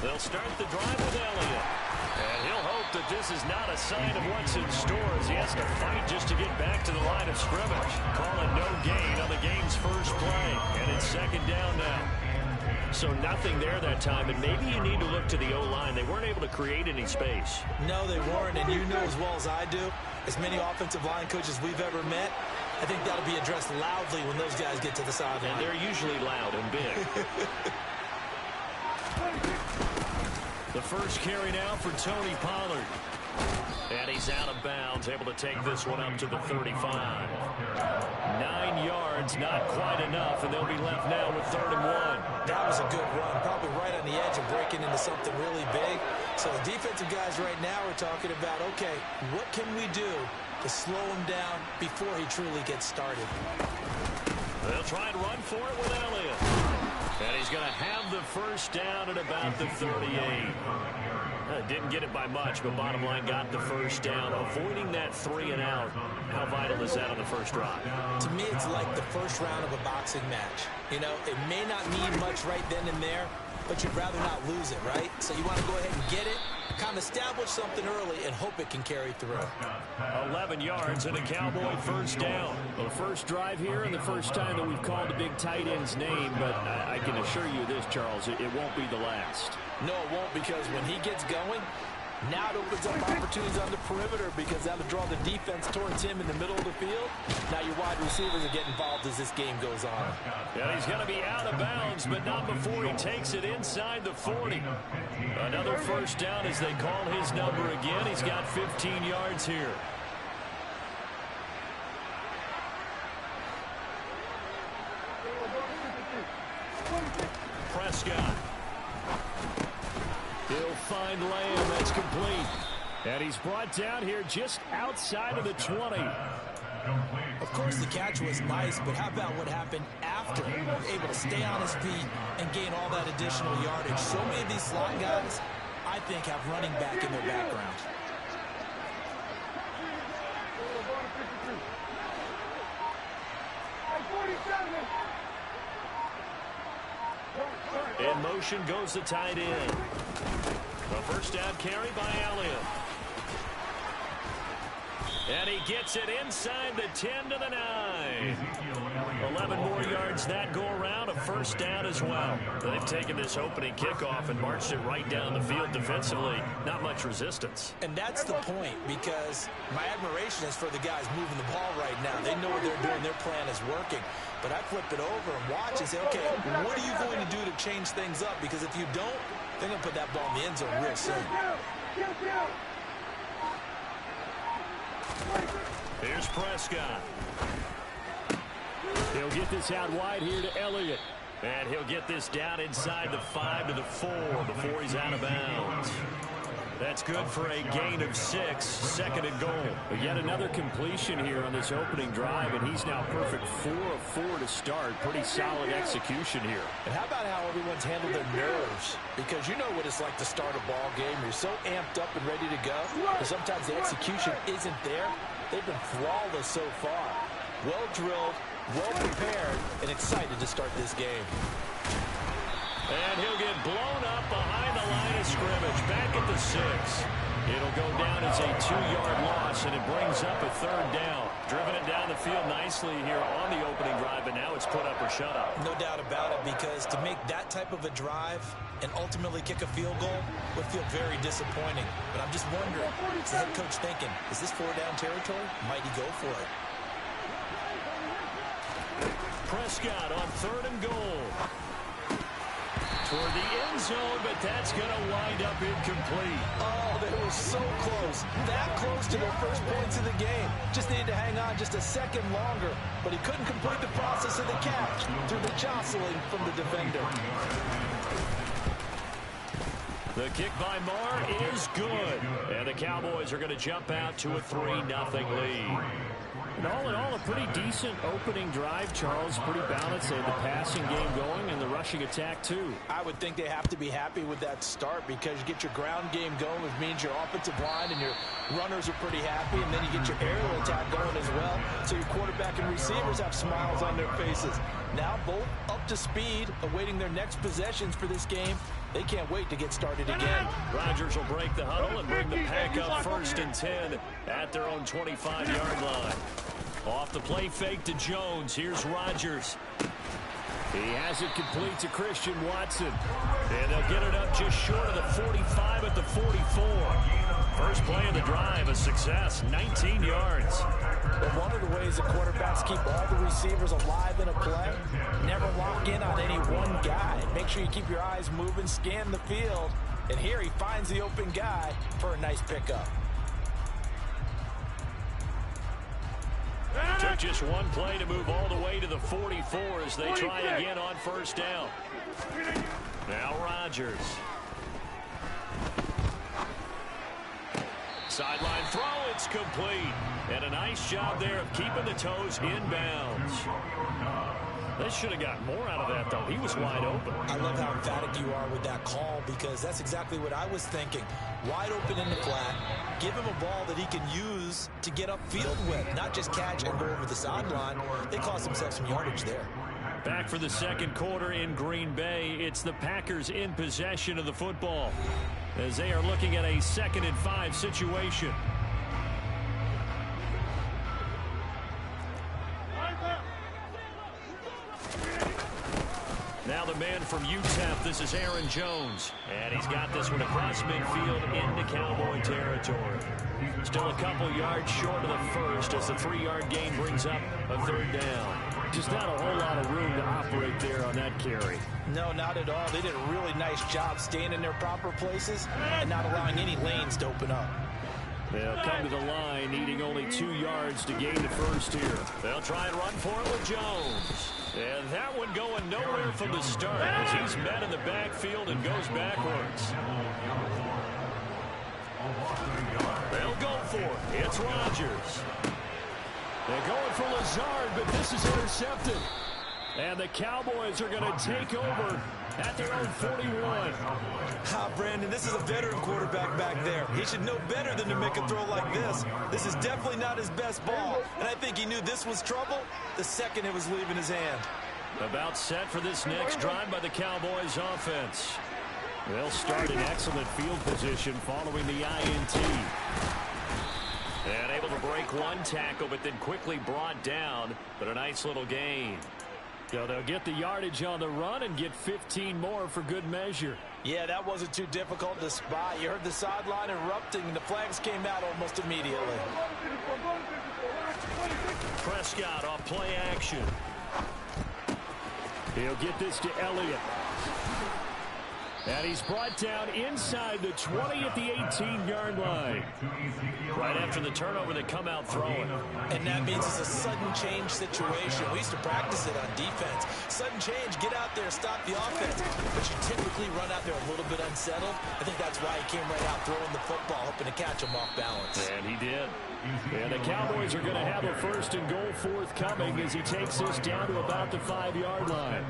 They'll start the drive with Elliott. And he'll hope that this is not a sign of what's in store as he has to fight just to get back to the line of scrimmage. Calling no gain on the game's first play. And it's second down now. So nothing there that time, and maybe you need to look to the O-line. They weren't able to create any space. No, they weren't, and you know as well as I do, as many offensive line coaches we've ever met, I think that'll be addressed loudly when those guys get to the sideline. And they're usually loud and big. The first carry now for Tony Pollard. And he's out of bounds, able to take this one up to the 35. 9 yards, not quite enough, and they'll be left now with 3rd and 1. That was a good run, probably right on the edge of breaking into something really big. So the defensive guys right now are talking about, okay, what can we do to slow him down before he truly gets started? They'll try and run for it with Elliott. And he's going to have the first down at about the 38. Didn't get it by much, but bottom line got the first down. Avoiding that 3 and out. How vital is that on the first drive? To me, it's like the first round of a boxing match. You know, it may not mean much right then and there, but you'd rather not lose it, right? So you want to go ahead and get it, kind of establish something early, and hope it can carry through. 11 yards and a Cowboy first down. Well, first drive here and the first time that we've called the big tight end's name, but I can assure you this, Charles, it won't be the last. No, it won't, because when he gets going, now it opens up opportunities on the perimeter because that'll draw the defense towards him in the middle of the field. Now your wide receivers will get involved as this game goes on. Yeah, he's going to be out of bounds, but not before he takes it inside the 40. Another first down as they call his number again. He's got 15 yards here. Prescott. He'll find Lamb. That's complete. And he's brought down here just outside of the 20. Of course, the catch was nice, but how about what happened after? Able to stay on his feet and gain all that additional yardage. So many of these slot guys, I think, have running back in their background. In motion goes the tight end. The first down carry by Elliott. And he gets it inside the 10 to the 9. 11 more yards that go around, a first down as well. They've taken this opening kickoff and marched it right down the field defensively. Not much resistance. And that's the point, because my admiration is for the guys moving the ball right now. They know what they're doing. Their plan is working. But I flip it over and watch and say, okay, what are you going to do to change things up? Because if you don't, they're going to put that ball in the end zone real soon. Here's Prescott. He'll get this out wide here to Elliott. And he'll get this down inside the 5 to the 4 before he's out of bounds. That's good for a gain of 6, 2nd and goal. But yet another completion here on this opening drive, and he's now perfect 4 of 4 to start. Pretty solid execution here. And how about how everyone's handled their nerves? Because you know what it's like to start a ball game. You're so amped up and ready to go, and sometimes the execution isn't there. They've been flawless so far. Well drilled, well prepared, and excited to start this game. And he'll get blown up behind the line of scrimmage, back at the 6. It'll go down as a 2-yard loss, and it brings up a 3rd down. Driven it down the field nicely here on the opening drive, and now it's put up or shut up. No doubt about it, because to make that type of a drive and ultimately kick a field goal would feel very disappointing. But I'm just wondering, is the head coach thinking, is this 4-down territory? Might he go for it? Prescott on 3rd and goal. Toward the end zone, but that's going to wind up incomplete. Oh, they were so close. That close to their first points of the game. Just needed to hang on just a second longer, but he couldn't complete the process of the catch through the jostling from the defender. The kick by Marr is good. And the Cowboys are going to jump out to a 3-0 lead. And all in all, a pretty decent opening drive, Charles. Pretty balanced. They had the passing game going and the rushing attack, too. I would think they have to be happy with that start because you get your ground game going, which means your offensive line and your runners are pretty happy, and then you get your aerial attack going as well. So your quarterback and receivers have smiles on their faces. Now both up to speed, awaiting their next possessions for this game. They can't wait to get started again. Rodgers will break the huddle and bring the pack up 1st and 10 at their own 25-yard line. Off the play fake to Jones. Here's Rodgers. He has it complete to Christian Watson. And they'll get it up just short of the 45 at the 44. First play of the drive, a success, 19 yards. But one of the ways the quarterbacks keep all the receivers alive in a play, never lock in on any one guy. Make sure you keep your eyes moving, scan the field. And here he finds the open guy for a nice pickup. Took just one play to move all the way to the 44 as they try again on 1st down. Now Rodgers. Sideline throw, it's complete. And a nice job there of keeping the toes inbounds. They should have got more out of that, though. He was wide open. I love how emphatic you are with that call because that's exactly what I was thinking. Wide open in the flat. Give him a ball that he can use to get upfield with, not just catch and go over the sideline. They cost themselves some yardage there. Back for the second quarter in Green Bay. It's the Packers in possession of the football as they are looking at a 2nd and 5 situation. Now the man from UTEP, this is Aaron Jones. And he's got this one across midfield into Cowboy territory. Still a couple yards short of the first as the 3-yard gain brings up a 3rd down. Just not a whole lot of room to operate there on that carry. No, not at all. They did a really nice job staying in their proper places and not allowing any lanes to open up. They'll come to the line, needing only 2 yards to gain the first here. They'll try and run for it with Jones. And that one going nowhere from the start as he's met in the backfield and goes backwards. They'll go for it. It's Rodgers. They're going for Lazard, but this is intercepted. And the Cowboys are going to take over at their own 41. Brandon, this is a veteran quarterback back there. He should know better than to make a throw like this. This is definitely not his best ball. And I think he knew this was trouble the second it was leaving his hand. About set for this next drive by the Cowboys offense. They'll start in excellent field position following the INT. And able to break one tackle, but then quickly brought down. But a nice little gain. So they'll get the yardage on the run and get 15 more for good measure. Yeah, that wasn't too difficult to spot. You heard the sideline erupting, and the flags came out almost immediately. Prescott off play action. He'll get this to Elliott. And he's brought down inside the 20 at the 18-yard line. Right after the turnover, they come out throwing. And that means it's a sudden change situation. We used to practice it on defense. Sudden change, get out there, stop the offense. But you typically run out there a little bit unsettled. I think that's why he came right out throwing the football, hoping to catch him off balance. And he did. And the Cowboys are going to have a 1st and goal forthcoming as he takes this down to about the 5-yard line.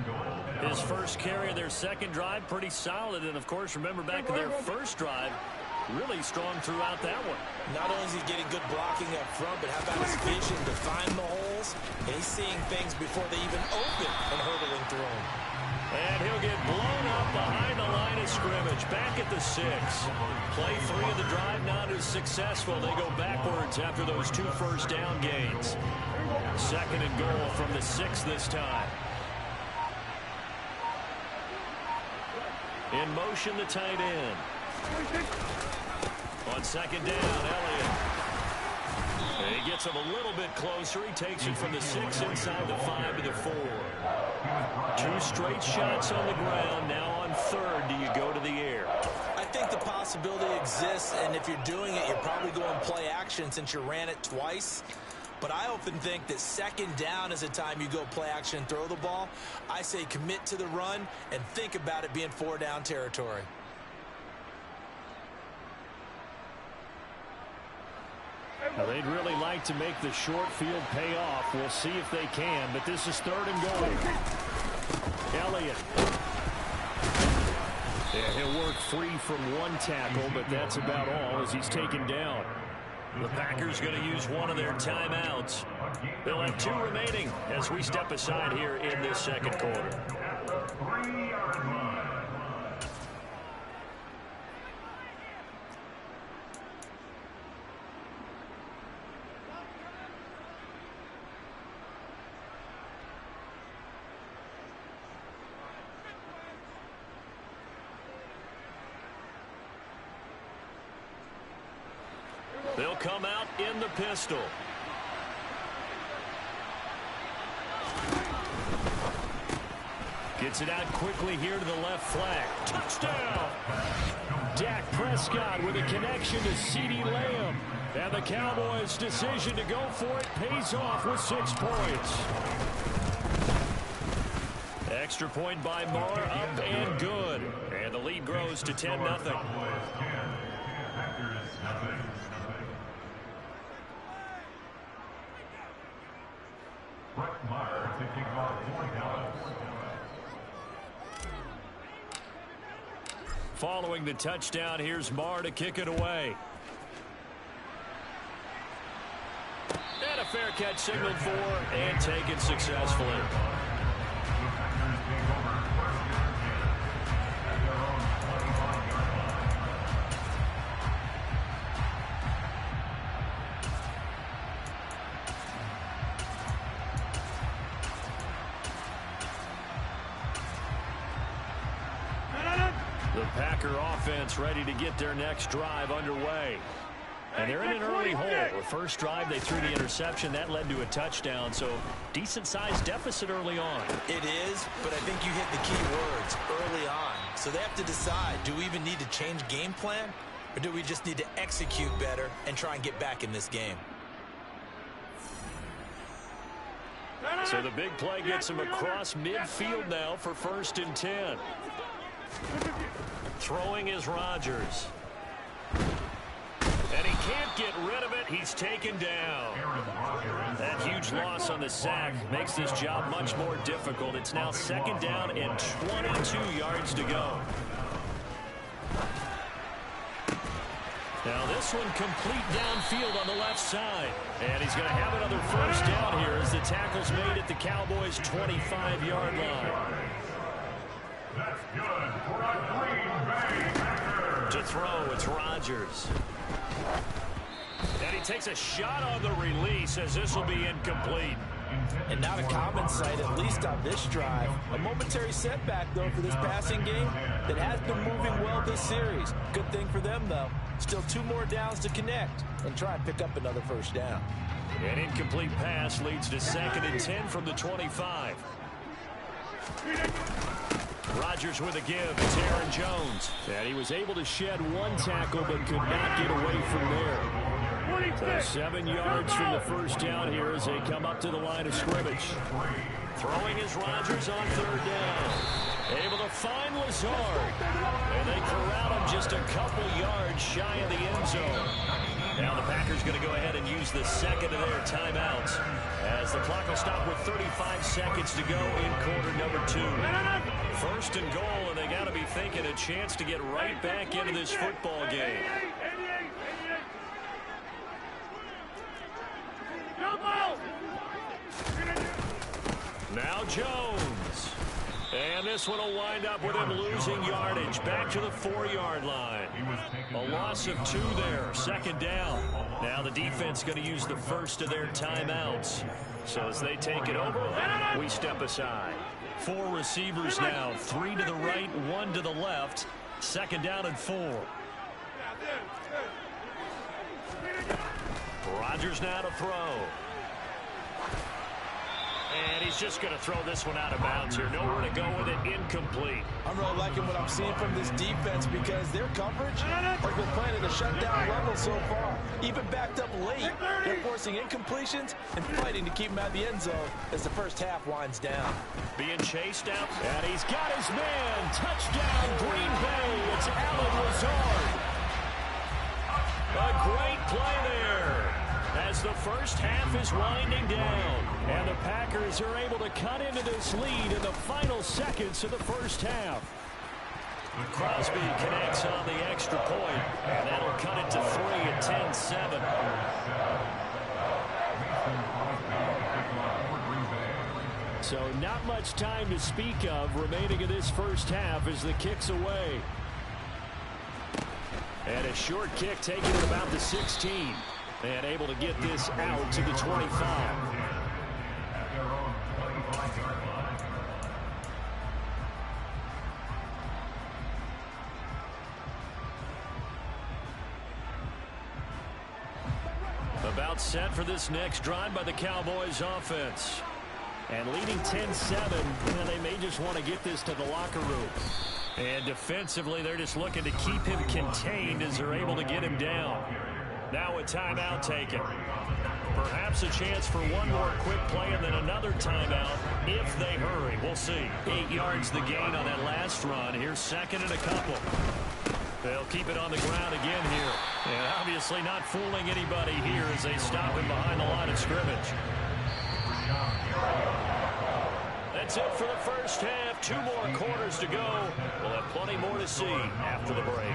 His first carry of their second drive, pretty solid. And, of course, remember back to their first drive, really strong throughout that one. Not only is he getting good blocking up front, but how about his vision to find the holes? And he's seeing things before they even open and hurdling through them. And he'll get blown up behind the line of scrimmage, back at the 6. Play 3 of the drive not as successful. They go backwards after those 2 first down gains. 2nd and goal from the 6 this time. In motion, the tight end. On 2nd down, Elliott. And he gets him a little bit closer. He takes it from the 6 inside the 5 to the 4. 2 straight shots on the ground. Now on 3rd, do you go to the air? I think the possibility exists, and if you're doing it, you're probably going play action since you ran it twice. But I often think that 2nd down is a time you go play action and throw the ball. I say commit to the run and think about it being 4-down territory. Now, they'd really like to make the short field pay off. We'll see if they can, but this is 3rd and goal. Elliott. Yeah, he'll work free from one tackle, but that's about all as he's taken down. The Packers going to use one of their timeouts. They'll have 2 remaining as we step aside here in this second quarter. 3-yard line. They'll come out in the pistol. Gets it out quickly here to the left flank. Touchdown! Dak Prescott with a connection to CeeDee Lamb. And the Cowboys' decision to go for it pays off with 6 points. Extra point by Marr, up and good. And the lead grows to 10-0. Following the touchdown, here's Marr to kick it away. And a fair catch signaled for and taken successfully. The Packer offense ready to get their next drive underway. And they're in an early hole. The first drive, they threw the interception. That led to a touchdown, so decent-sized deficit early on. It is, but I think you hit the key words, early on. So they have to decide, do we even need to change game plan, or do we just need to execute better and try and get back in this game? So the big play gets him across midfield now for 1st and 10. Throwing is Rodgers. And he can't get rid of it. He's taken down. That huge loss on the sack makes this job much more difficult. It's now 2nd down and 22 yards to go. Now this one complete downfield on the left side. And he's going to have another 1st down here as the tackle's made at the Cowboys' 25-yard line. That's good for a Green Bay Packers. To throw, it's Rodgers. And he takes a shot on the release as this will be incomplete. And not a common sight, at least on this drive. A momentary setback, though, for this passing game that has been moving well this series. Good thing for them, though. Still 2 more downs to connect and try and pick up another 1st down. An incomplete pass leads to 2nd and 10 from the 25. Rodgers with a give. It's Aaron Jones. And he was able to shed 1 tackle but could not get away from there. So 7 yards from the 1st down here as they come up to the line of scrimmage. Throwing is Rodgers on 3rd down. Able to find Lazard. And they corral him just a couple yards shy of the end zone. Now the Packers going to go ahead and use the 2nd of their timeouts as the clock will stop with 35 seconds to go in quarter number 2. 1st and goal, and they got to be thinking a chance to get right back into this football game. Now Jones. And this one will wind up with him losing yardage. Back to the 4-yard line. A loss of 2 there. 2nd down. Now the defense going to use the 1st of their timeouts. So as they take it over, we step aside. 4 receivers now. 3 to the right, 1 to the left. 2nd down and 4. Rodgers now to throw. And he's just going to throw this one out of bounds here. Nowhere to go with it. Incomplete. I'm really liking what I'm seeing from this defense because their coverage has been playing at a shutdown level so far. Even backed up late, they're forcing incompletions and fighting to keep him out of the end zone as the 1st half winds down. Being chased out. And he's got his man. Touchdown, Green Bay. It's Allen Lazard. A great play there. as the first half is winding down. And the Packers are able to cut into this lead in the final seconds of the first half. Crosby connects on the extra point, and that'll cut it to 3 at 10-7. So not much time to speak of remaining in this first half as the kick's away. And a short kick taken at about the 16. And able to get this out to the 25. About set for this next drive by the Cowboys offense. And leading 10-7, and they may just want to get this to the locker room. And defensively, they're just looking to keep him contained as they're able to get him down. Now a timeout taken. Perhaps a chance for one more quick play and then another timeout if they hurry. We'll see. 8 yards the gain on that last run. Here's second and a couple. They'll keep it on the ground again here. And obviously not fooling anybody here as they stop him behind the line of scrimmage. That's it for the first half. 2 more quarters to go. We'll have plenty more to see after the break.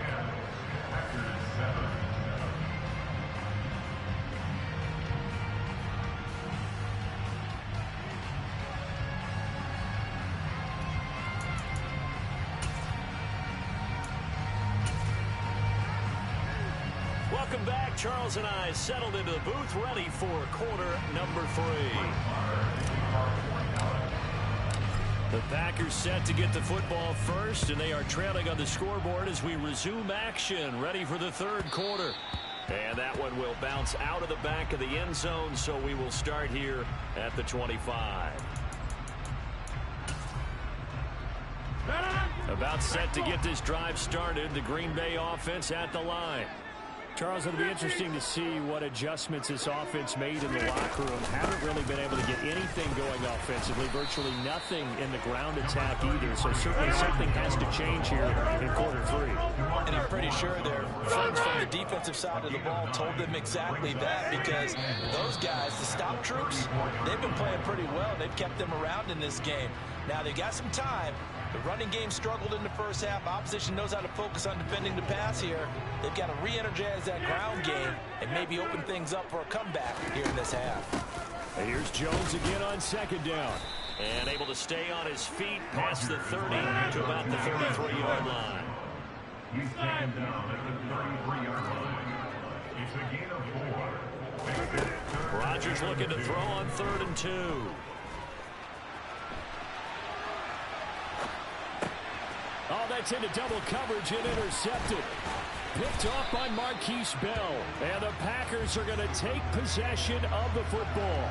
Welcome back. Charles and I settled into the booth, ready for quarter number 3. The Packers set to get the football first, and they are trailing on the scoreboard as we resume action, ready for the third quarter. And that one will bounce out of the back of the end zone, so we will start here at the 25. About set to get this drive started, the Green Bay offense at the line. Charles, it'll be interesting to see what adjustments this offense made in the locker room. Haven't really been able to get anything going offensively. Virtually nothing in the ground attack either. So certainly something has to change here in quarter 3. And I'm pretty sure their friends from the defensive side of the ball told them exactly that, because those guys, the stop troops, they've been playing pretty well. They've kept them around in this game. Now they got some time. The running game struggled in the first half. Opposition knows how to focus on defending the pass here. They've got to re-energize that ground game and maybe open things up for a comeback here in this half. And here's Jones again on second down. And able to stay on his feet past the 30 to about the 33-yard line. He's taken down at the 33-yard line. It's a gain of 4. Rodgers looking to throw on 3rd and 2. Oh, that's into double coverage and intercepted. Picked off by Marquise Bell. And the Packers are going to take possession of the football.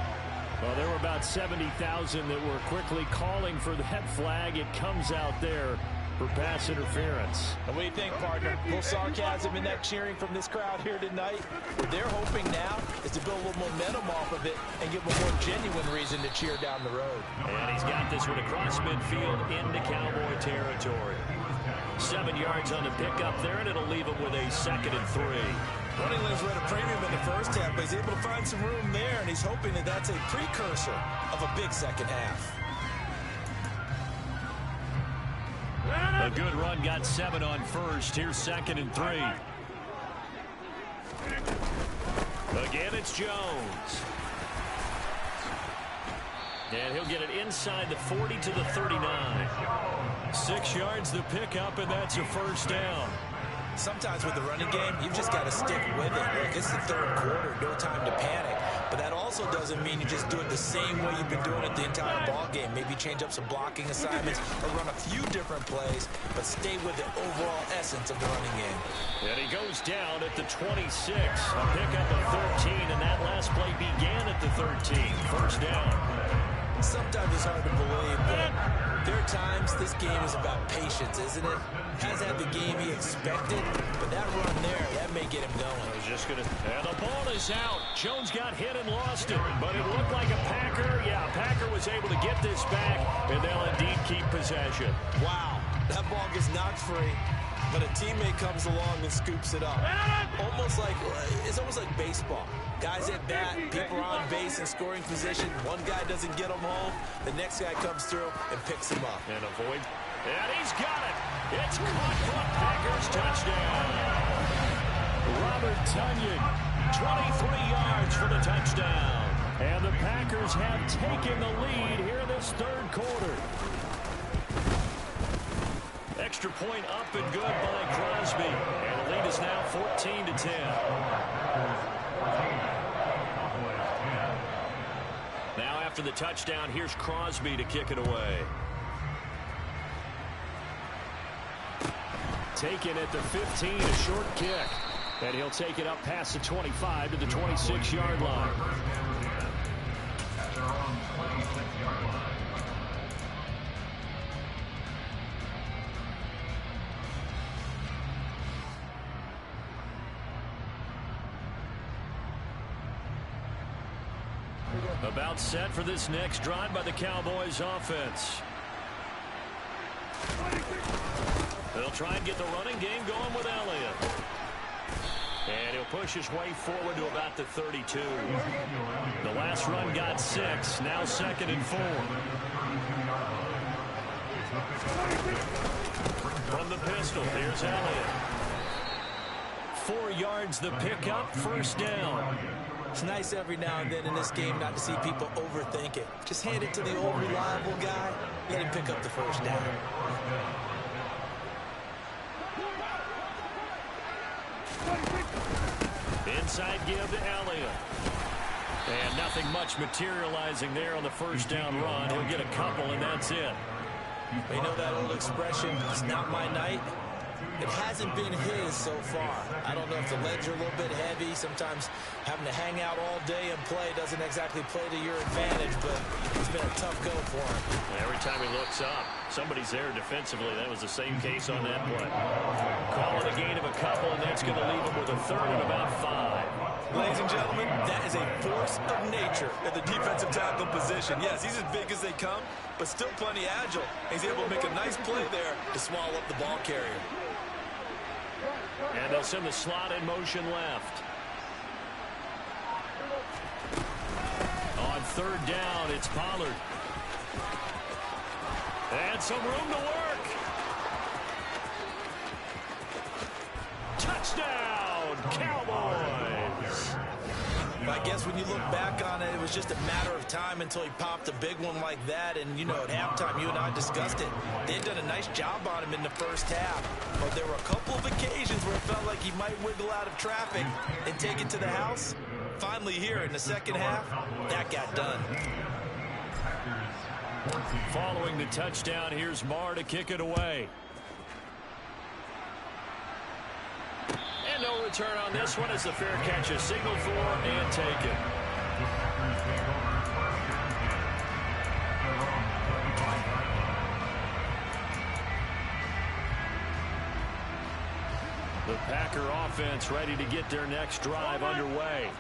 Well, there were about 70,000 that were quickly calling for that flag. It comes out there for pass interference. And what do you think, partner? A little sarcasm in that cheering from this crowd here tonight. What they're hoping now is to build a little momentum off of it and give them a more genuine reason to cheer down the road. And he's got this one across midfield into Cowboy territory. 7 yards on the pickup there, and it'll leave him with a 2nd and 3. Running lanes were at a premium in the first half, but he's able to find some room there, and he's hoping that that's a precursor of a big second half. A good run, got 7 on first. Here's 2nd and 3. Again, it's Jones. And he'll get it inside the 40 to the 39. 6 yards the pickup, and that's a first down. Sometimes with the running game, you've just got to stick with it. Like, it's the third quarter, no time to panic. But that also doesn't mean you just do it the same way you've been doing it the entire ball game. Maybe change up some blocking assignments or run a few different plays, but stay with the overall essence of the running game. And he goes down at the 26. A pickup of 13, and that last play began at the 13. First down. Sometimes it's hard to believe, but there are times this game is about patience, isn't it? Has had the game he expected, but that run there, that may get him going. He's just going to... And the ball is out. Jones got hit and lost it, but it looked like a Packer. Yeah, Packer was able to get this back, and they'll indeed keep possession. Wow, that ball gets knocked free. but a teammate comes along and scoops it up. It's almost like baseball. Guys at bat, people are on base in scoring position. One guy doesn't get them home. The next guy comes through and picks him up. And avoid. And he's got it. It's caught for a Packers touchdown. Robert Tonyan, 23 yards for the touchdown. And the Packers have taken the lead here in this third quarter. Extra point up and good by Crosby. And the lead is now 14-10. Now after the touchdown, here's Crosby to kick it away. Taken at the 15, a short kick. And he'll take it up past the 25 to the 26-yard line. About set for this next drive by the Cowboys offense. They'll try and get the running game going with Elliott. And he'll push his way forward to about the 32. The last run got 6. Now 2nd and 4. From the pistol, here's Elliott. 4 yards the pickup, first down. It's nice every now and then in this game not to see people overthink it. Just hand it to the old reliable guy. Let him pick up the first down. Inside give to Elliott. And nothing much materializing there on the first down run. He'll get a couple, and that's it. You know that old expression, it's not my night? It hasn't been his so far. I don't know if the legs are a little bit heavy. Sometimes having to hang out all day and play doesn't exactly play to your advantage, but it's been a tough go for him. Every time he looks up, somebody's there defensively. That was the same case on that play. Call it a gain of a couple, and that's going to leave him with a third and about 5. Ladies and gentlemen, that is a force of nature at the defensive tackle position. Yes, he's as big as they come, but still plenty agile. He's able to make a nice play there to swallow up the ball carrier. And they'll send the slot in motion left. On third down, it's Pollard. And some room to work. Touchdown, Cowboys. I guess when you look back on it, it was just a matter of time until he popped a big one like that. And, you know, at halftime, you and I discussed it. They had done a nice job on him in the first half. But there were a couple of occasions where it felt like he might wiggle out of traffic and take it to the house. Finally here in the second half, that got done. Following the touchdown, here's Marr to kick it away. And no return on this one as the fair catch is signaled for and taken. The Packer offense ready to get their next drive underway.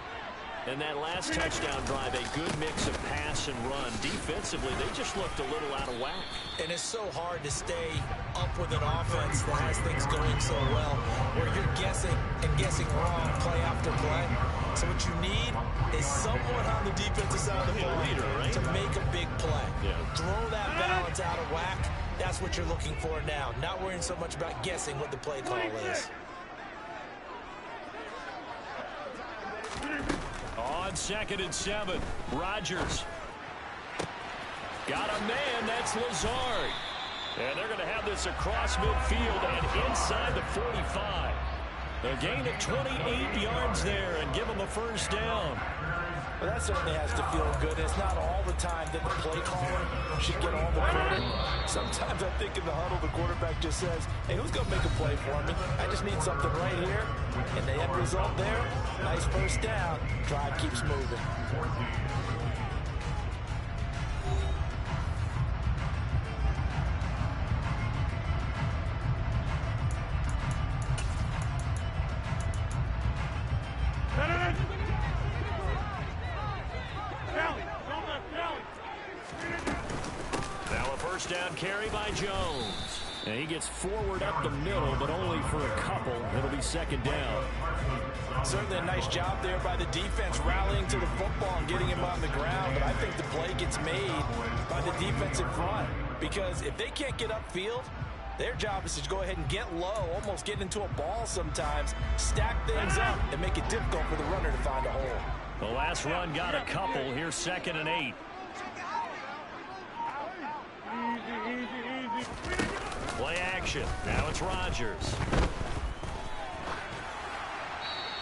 And that last touchdown drive, a good mix of pass and run. Defensively, they just looked a little out of whack. And it's so hard to stay up with an offense that has things going so well, where you're guessing and guessing wrong play after play. So what you need is someone on the defensive side of the ball to make a big play. Yeah. Throw that balance out of whack. That's what you're looking for now. Not worrying so much about guessing what the play call is. On 2nd and 7, Rodgers. Got a man, that's Lazard. And they're going to have this across midfield and inside the 45. A gain of 28 yards there and give them a first down. Well, that certainly has to feel good. It's not all the time that the play caller should get all the credit. Sometimes I think in the huddle, the quarterback just says, hey, who's going to make a play for me? I just need something right here. And the end result there, nice first down. Drive keeps moving. Now a first down carry by Jones. And he gets forward up the middle, but only for a couple. It'll be second down. Certainly a nice job there by the defense rallying to the football and getting him on the ground. But I think the play gets made by the defense in front. Because if they can't get upfield, their job is to go ahead and get low, almost get into a ball sometimes, stack things up, and make it difficult for the runner to find a hole. The last run got a couple. Here's 2nd and 8. Play action. Now it's Rodgers.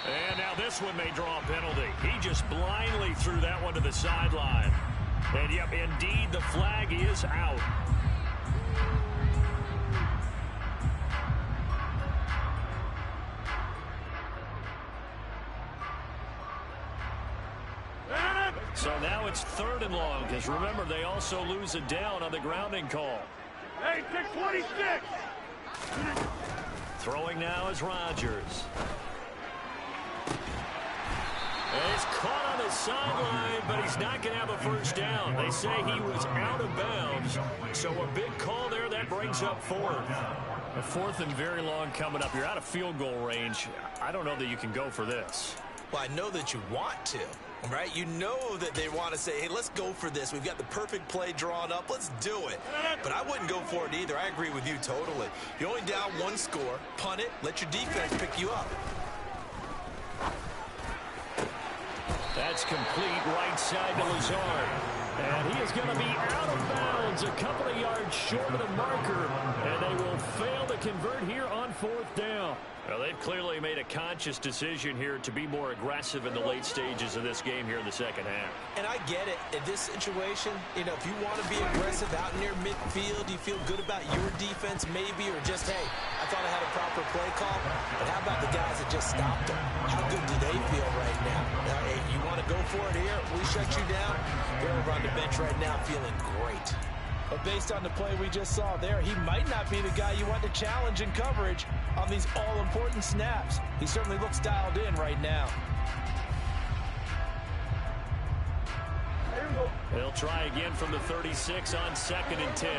And now this one may draw a penalty. He just blindly threw that one to the sideline. And, yep, indeed, the flag is out. So now it's 3rd and long, because remember, they also lose a down on the grounding call. Hey, 626! Throwing now is Rodgers. And he's caught on the sideline, but he's not going to have a first down. They say he was out of bounds. So a big call there. That brings up 4th. A 4th and very long coming up. You're out of field goal range. I don't know that you can go for this. Well, I know that you want to, right? You know that they want to say, hey, let's go for this. We've got the perfect play drawn up. Let's do it. But I wouldn't go for it either. I agree with you totally. You're only down 1 score. Punt it. Let your defense pick you up. That's complete right side to Lazard. And he is going to be out of bounds a couple of yards short of the marker. And they will fail to convert here on 4th down. Well, they've clearly made a conscious decision here to be more aggressive in the late stages of this game here in the second half. And I get it. In this situation, you know, if you want to be aggressive out near midfield, you feel good about your defense maybe, or just, hey, I thought I had a proper play call. But how about the guys that just stopped them? How good do they feel right now? Now, hey, you want to go for it here? We shut you down. They're over on the bench right now feeling great. But based on the play we just saw there, he might not be the guy you want to challenge in coverage on these all-important snaps. He certainly looks dialed in right now. They'll try again from the 36 on 2nd and 10.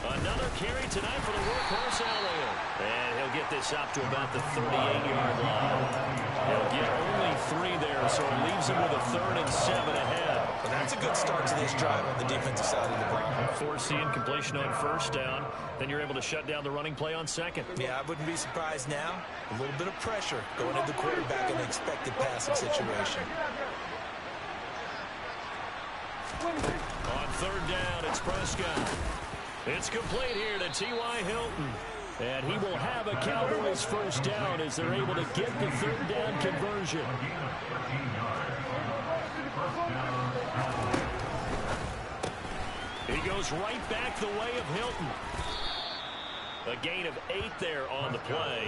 Another carry tonight for the workhorse Elliott. And he'll get this up to about the 38-yard line. He'll get only 3 there, so it leaves him with a 3rd and 7 ahead. Well, that's a good start to this drive on the defensive side of the ball. Forcing completion on 1st down. Then you're able to shut down the running play on 2nd. Yeah, I wouldn't be surprised now. A little bit of pressure going into the quarterback in the expected passing situation. On 3rd down, it's Prescott. It's complete here to T.Y. Hilton. And he will have a Cowboys first down as they're able to get the 3rd down conversion. He goes right back the way of Hilton. A gain of 8 there on the play.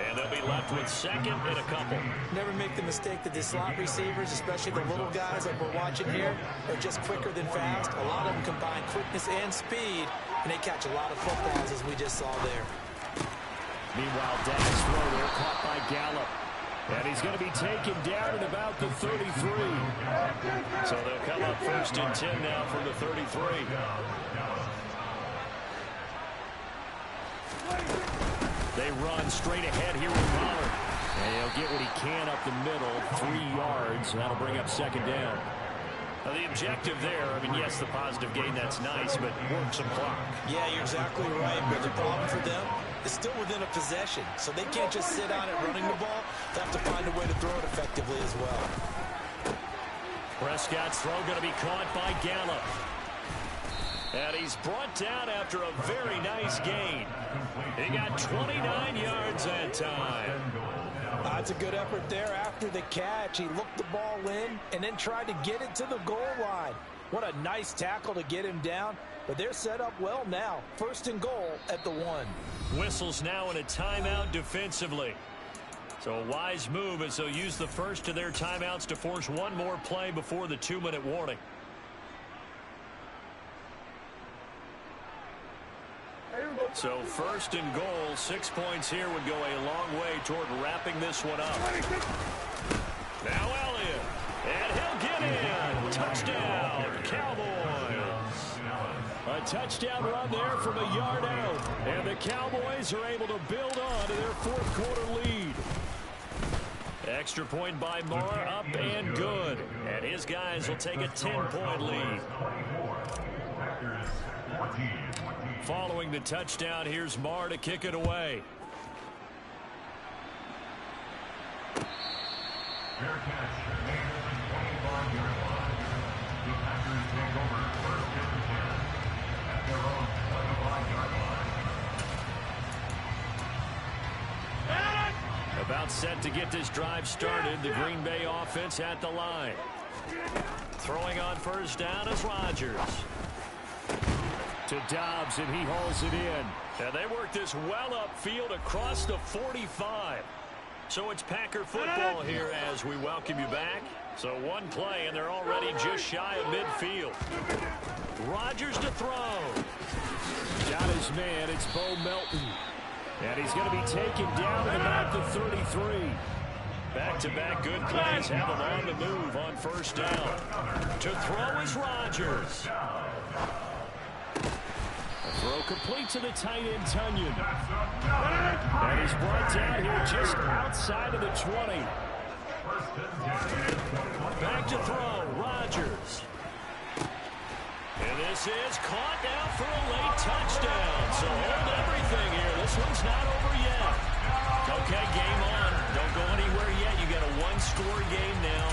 And they'll be left with 2nd and a couple. Never make the mistake that the slot receivers, especially the little guys like we're watching here, are just quicker than fast. A lot of them combine quickness and speed, and they catch a lot of footballs, as we just saw there. Meanwhile, Dak's throw there caught by Gallup. And he's going to be taken down at about the 33. So they'll come up 1st and 10 now from the 33. They run straight ahead here with Pollard. And he'll get what he can up the middle, 3 yards. And that'll bring up 2nd down. Now the objective there, I mean, yes, the positive gain, that's nice, but work some clock. Yeah, you're exactly right. But the problem for them is still within a possession. So they can't just sit on it running the ball. They have to find a way to throw it effectively as well. Prescott's throw going to be caught by Gallup. And he's brought down after a very nice gain. He got 29 yards that time. That's a good effort there after the catch. He looked the ball in and then tried to get it to the goal line. What a nice tackle to get him down. But they're set up well now. 1st and goal at the 1. Whistles now in a timeout defensively. So a wise move as they'll use the first of their timeouts to force one more play before the 2-minute warning. So 1st and goal, 6 points here would go a long way toward wrapping this one up. Now Elliott, and he'll get in. Touchdown, Cowboys. A touchdown run there from a yard out. And the Cowboys are able to build on to their fourth quarter lead. Extra point by Marr, up and good. And his guys will take a 10-point lead. Following the touchdown, here's Marr to kick it away. Fair catch. The 25-yard line. The Packers take over first and 10 at their own 25-yard line. About set to get this drive started. The Green Bay offense at the line. Throwing on first down is Rodgers. To Dobbs, and he hauls it in. And they work this well upfield across the 45. So it's Packer football here as we welcome you back. So one play, and they're already just shy of midfield. Rodgers to throw. Got his man. It's Bo Melton. And he's going to be taken down at about the 33. Back-to-back good plays have him on the move on first down. To throw is Rodgers. Throw complete to the tight end, Tunyon. And he's brought down here just outside of the 20. Back to throw, Rodgers. And this is caught now for a late touchdown. So hold everything here. This one's not over yet. Okay, game on. Don't go anywhere yet. You got a one-score game now.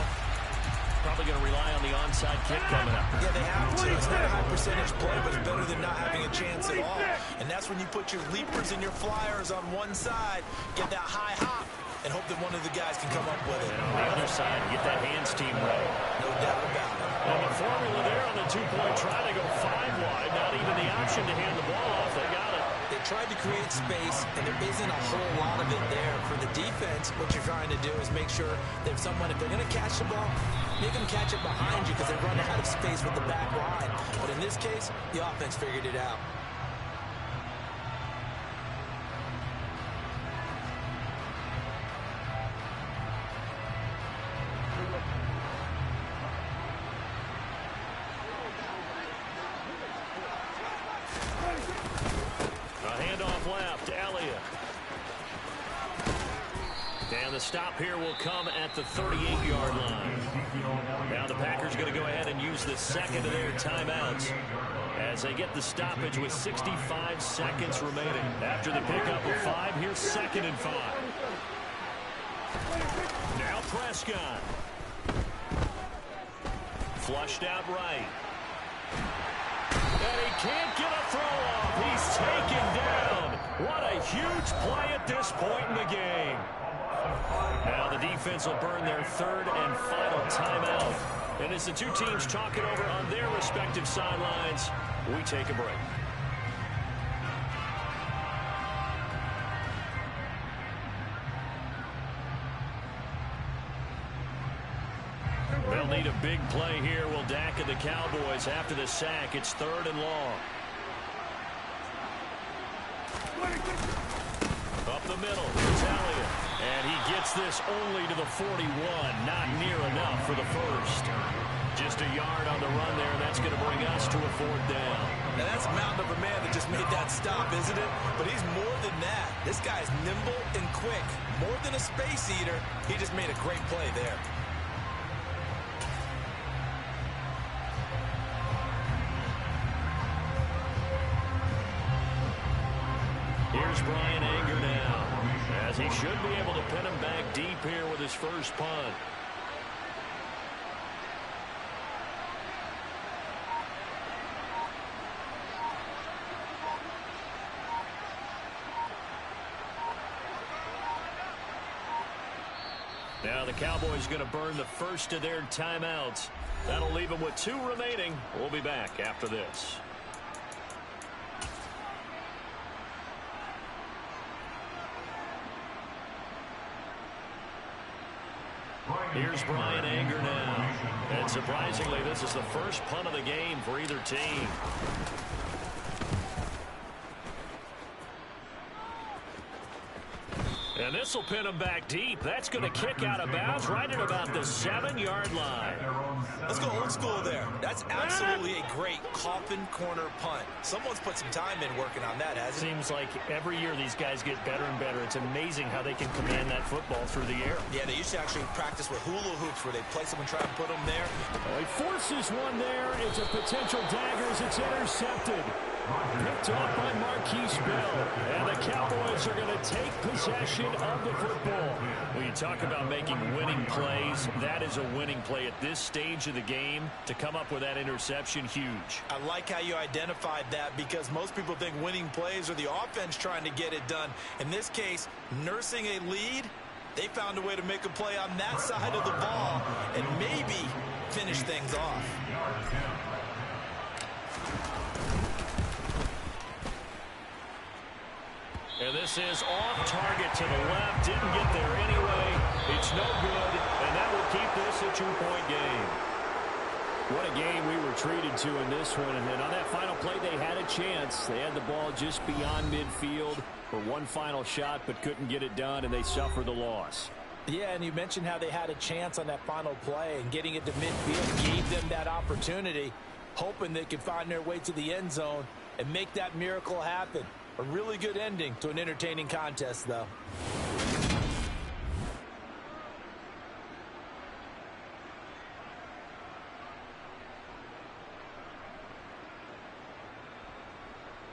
Probably going to rely on the onside kick coming up. Yeah, they have to. It's not a high percentage play, but it's better than not having a chance at all. And that's when you put your leapers and your flyers on one side, get that high hop, and hope that one of the guys can come up with it. And on the other side, get that hands team ready. No doubt about it. And the formula there on the two-point try, they go 5 wide. Not even the option to hand the ball off. They got it. They tried to create space, and there isn't a whole lot of it there. For the defense, what you're trying to do is make sure that if they're going to catch the ball, make them catch it behind you because they run out of space with the back line. But in this case, the offense figured it out. And the stop here will come at the 38-yard line. Now the Packers going to go ahead and use the second of their timeouts as they get the stoppage with 65 seconds remaining. After the pickup of 5, here's 2nd and 5. Now Prescott. Flushed out right. And he can't get a throw off. He's taken down. What a huge play at this point in the game. Now the defense will burn their 3rd and final timeout. And as the two teams talk it over on their respective sidelines, we take a break. They'll need a big play here. Will Dak and the Cowboys after the sack. It's 3rd and long. Up the middle, it's Elliott. And he gets this only to the 41. Not near enough for the first. Just a yard on the run there. That's going to bring us to a 4th down. Now that's a mountain of a man that just made that stop, isn't it? But he's more than that. This guy's nimble and quick. More than a space eater. He just made a great play there. Here's Brian Anger now, as he should be able to pin him back deep here with his first punt. Now the Cowboys going to burn the first of their timeouts. That'll leave them with 2 remaining. We'll be back after this. Here's Brian Anger now. And surprisingly, this is the first punt of the game for either team. And this will pin him back deep. That's going to kick out of bounds right at about the 7-yard line. Let's go old school there. That's absolutely a great coffin corner punt. Someone's put some time in working on that, hasn't it? Seems like every year these guys get better and better. It's amazing how they can command that football through the air. Yeah, they used to actually practice with hula hoops where they place them and try and put them there. Oh, he forces one there. It's a potential dagger as it's intercepted. Picked off by Marquise Bell. And the Cowboys are going to take possession of the football. When you talk about making winning plays, that is a winning play at this stage of the game. To come up with that interception, huge. I like how you identified that because most people think winning plays are the offense trying to get it done. In this case, nursing a lead, they found a way to make a play on that side of the ball and maybe finish things off. And this is off target to the left. Didn't get there anyway. It's no good, and that will keep this a 2-point game. What a game we were treated to in this one. And then on that final play, they had a chance. They had the ball just beyond midfield for one final shot, but couldn't get it done, and they suffered the loss. Yeah, and you mentioned how they had a chance on that final play, and getting it to midfield gave them that opportunity, hoping they could find their way to the end zone and make that miracle happen. A really good ending to an entertaining contest, though.